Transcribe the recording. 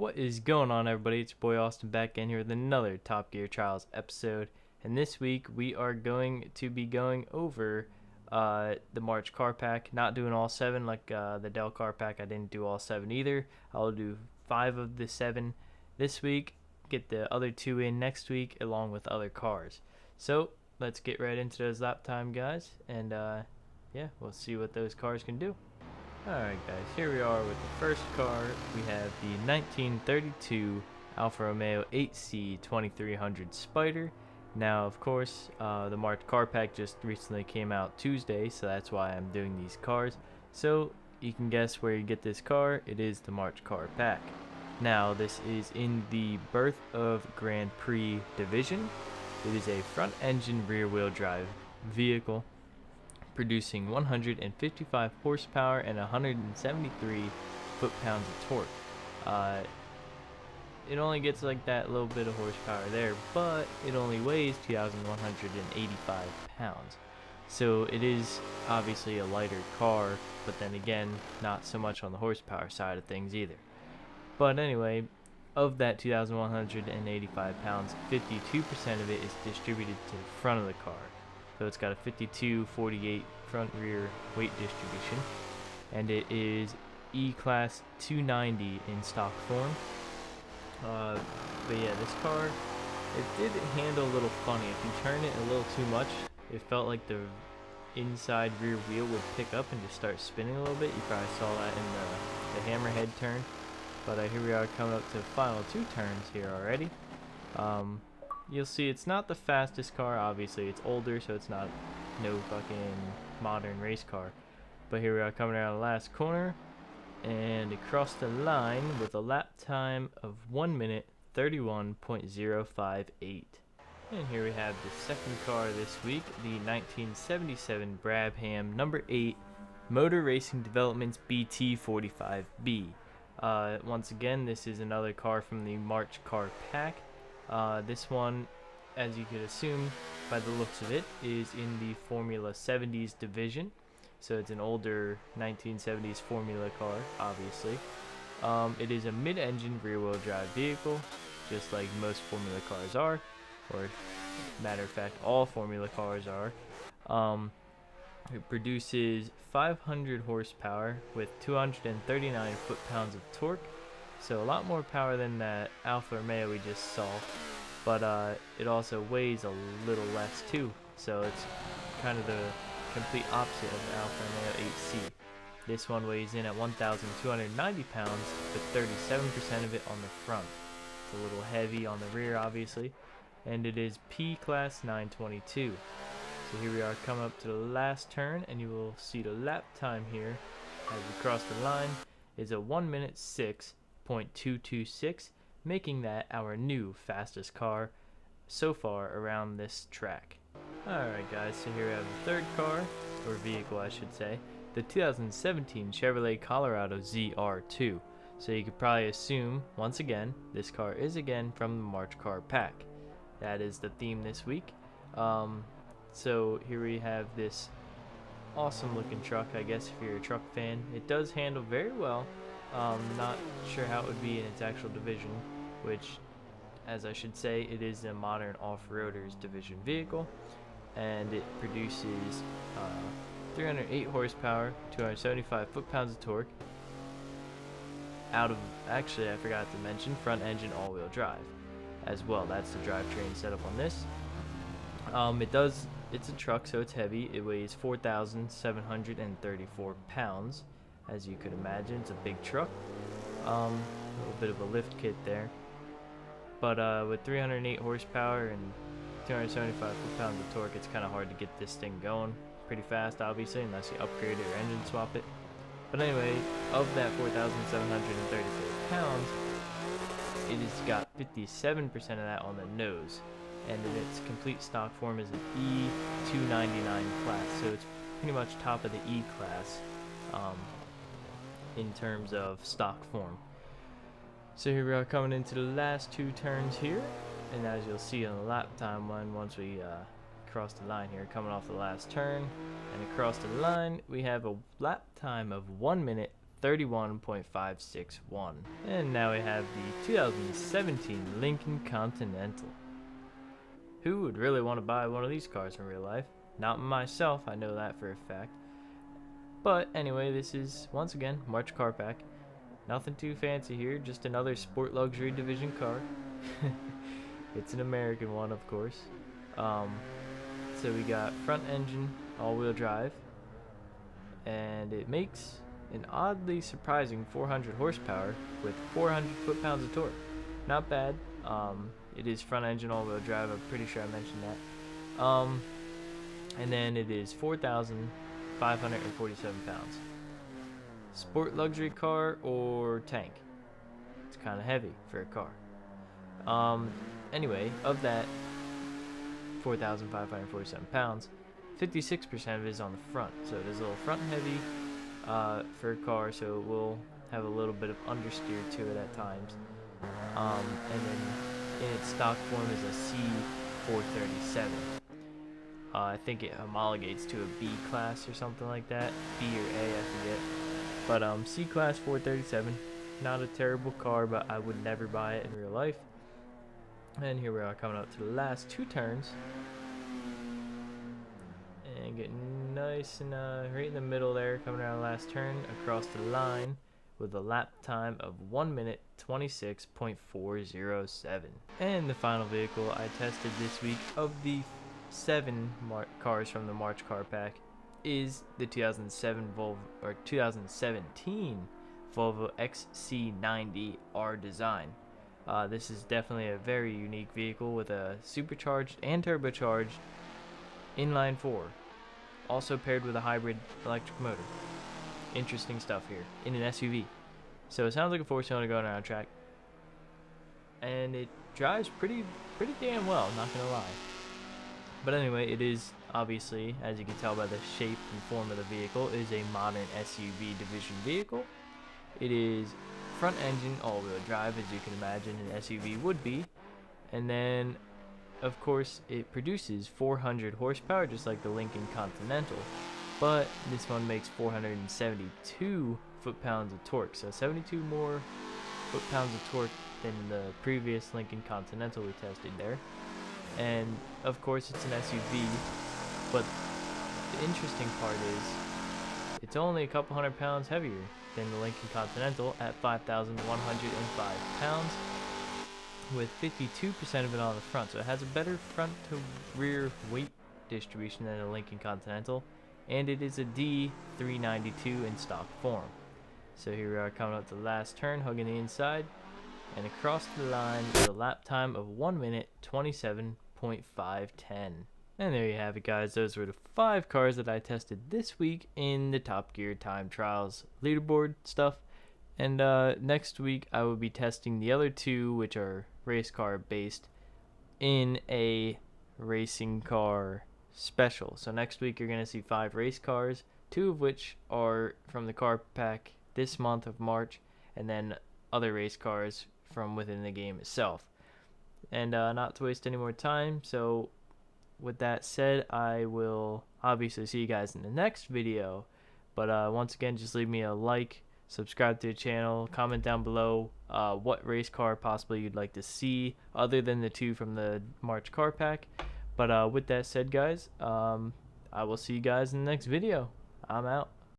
What is going on, everybody? It's your boy Austin back in here with another Top Gear Trials episode. And this week we are going to be going over the March car pack. Not doing all 7 like the Dell car pack. I didn't do all 7 either. I'll do 5 of the 7 this week. Get the other 2 in next week along with other cars. So let's get right into those lap time, guys. And yeah, we'll see what those cars can do. Alright guys, here we are with the first car. We have the 1932 Alfa Romeo 8C2300 Spider. Now of course, the March car pack just recently came out Tuesday, so that's why I'm doing these cars. So you can guess where you get this car. It is the March car pack. Now this is in the Birth of Grand Prix division. It is a front engine rear wheel drive vehicle, producing 155 horsepower and 173 foot-pounds of torque. It only gets like that little bit of horsepower there, but it only weighs 2,185 pounds. So it is obviously a lighter car, but then again, not so much on the horsepower side of things either. But anyway, of that 2,185 pounds, 52% of it is distributed to the front of the car. So it's got a 52-48 front-rear weight distribution, and it is E-Class 290 in stock form. But yeah, this car, it did handle a little funny. If you turn it a little too much, it felt like the inside rear wheel would pick up and just start spinning a little bit. You probably saw that in the hammerhead turn. But here we are coming up to the final 2 turns here already. You'll see it's not the fastest car, obviously it's older, so it's not no fucking modern race car. But here we are coming around the last corner and across the line with a lap time of 1 minute 31.058. And here we have the second car this week, the 1977 Brabham number 8 Motor Racing Developments BT45B. Once again, this is another car from the March car pack. This one, as you could assume by the looks of it, is in the Formula 70s division. So it's an older 1970s Formula car, obviously. It is a mid-engine rear-wheel drive vehicle, just like most Formula cars are, or matter of fact, all Formula cars are. It produces 500 horsepower with 239 foot-pounds of torque. So a lot more power than that Alfa Romeo we just saw, but it also weighs a little less too. So it's kind of the complete opposite of the Alfa Romeo 8C. This one weighs in at 1,290 pounds, with 37% of it on the front. It's a little heavy on the rear, obviously, and it is P-Class 922. So here we are coming up to the last turn, and you will see the lap time here as we cross the line is a 1 minute 6.226, making that our new fastest car so far around this track. Alright guys, so here we have the third car, or vehicle I should say, the 2017 Chevrolet Colorado XR2. So you could probably assume, once again, this car is again from the March car pack. That is the theme this week. So here we have this awesome looking truck, I guess if you're a truck fan. It does handle very well. Not sure how it would be in its actual division, which, as I should say, it is a modern off-roaders division vehicle, and it produces 308 horsepower, 275 foot-pounds of torque, out of, actually I forgot to mention, front engine all-wheel drive as well. That's the drivetrain setup on this. It's a truck, so it's heavy. It weighs 4,734 pounds. As you could imagine, it's a big truck. A little bit of a lift kit there. But with 308 horsepower and 275 foot-pounds of torque, it's kind of hard to get this thing going pretty fast, obviously, unless you upgrade it or engine swap it. But anyway, of that 4,734 pounds, it has got 57% of that on the nose. And in its complete stock form is an E299 class, so it's pretty much top of the E class in terms of stock form. So here we are coming into the last 2 turns here, and as you'll see on the lap time one, once we cross the line here, coming off the last turn and across the line, we have a lap time of 1 minute 31.561. And now we have the 2017 Lincoln Continental. Who would really want to buy one of these cars in real life? Not myself, I know that for a fact. But anyway, this is, once again, March Car Pack. Nothing too fancy here, just another Sport Luxury Division car. It's an American one, of course. So we got front engine, all-wheel drive, and it makes an oddly surprising 400 horsepower with 400 foot-pounds of torque. Not bad. It is front engine, all-wheel drive. I'm pretty sure I mentioned that. And then it is 4,547 pounds. Sport luxury car or tank? It's kind of heavy for a car. Anyway, of that 4,547 pounds, 56% of it is on the front. So it is a little front heavy for a car, so it will have a little bit of understeer to it at times. And then in its stock form is a C437. I think it homologates to a B class or something like that. B or A, I forget. But C class 437, not a terrible car, but I would never buy it in real life. And here we are coming up to the last two turns. And getting nice and right in the middle there, coming around the last turn, across the line with a lap time of 1 minute 26.407. And the final vehicle I tested this week of the 7 cars from the March Car Pack is the 2017 Volvo XC90 R design. This is definitely a very unique vehicle with a supercharged and turbocharged inline 4, also paired with a hybrid electric motor. Interesting stuff here in an SUV. So it sounds like a 4-cylinder going around track, and it drives pretty damn well, not gonna lie. But anyway, it is obviously, as you can tell by the shape and form of the vehicle, it is a modern SUV division vehicle. It is front engine, all-wheel drive, as you can imagine an SUV would be. And then, of course, it produces 400 horsepower, just like the Lincoln Continental. But this one makes 472 foot-pounds of torque. So 72 more foot-pounds of torque than the previous Lincoln Continental we tested there. And of course it's an SUV, but the interesting part is it's only a couple hundred pounds heavier than the Lincoln Continental at 5,105 pounds, with 52% of it on the front. So it has a better front to rear weight distribution than the Lincoln Continental, and it is a D392 in stock form. So here we are coming up to the last turn, hugging the inside, and across the line with a lap time of 1 minute 27.510. And there you have it, guys. Those were the 5 cars that I tested this week in the Top Gear Time Trials leaderboard stuff. And next week I will be testing the other 2, which are race car based, in a racing car special. So next week you're going to see 5 race cars, 2 of which are from the car pack this month of March, and then other race cars from within the game itself. And not to waste any more time, so with that said, I will obviously see you guys in the next video. But once again, just leave me a like, subscribe to the channel, comment down below what race car possibly you'd like to see other than the 2 from the March Car Pack. But with that said, guys, I will see you guys in the next video. I'm out.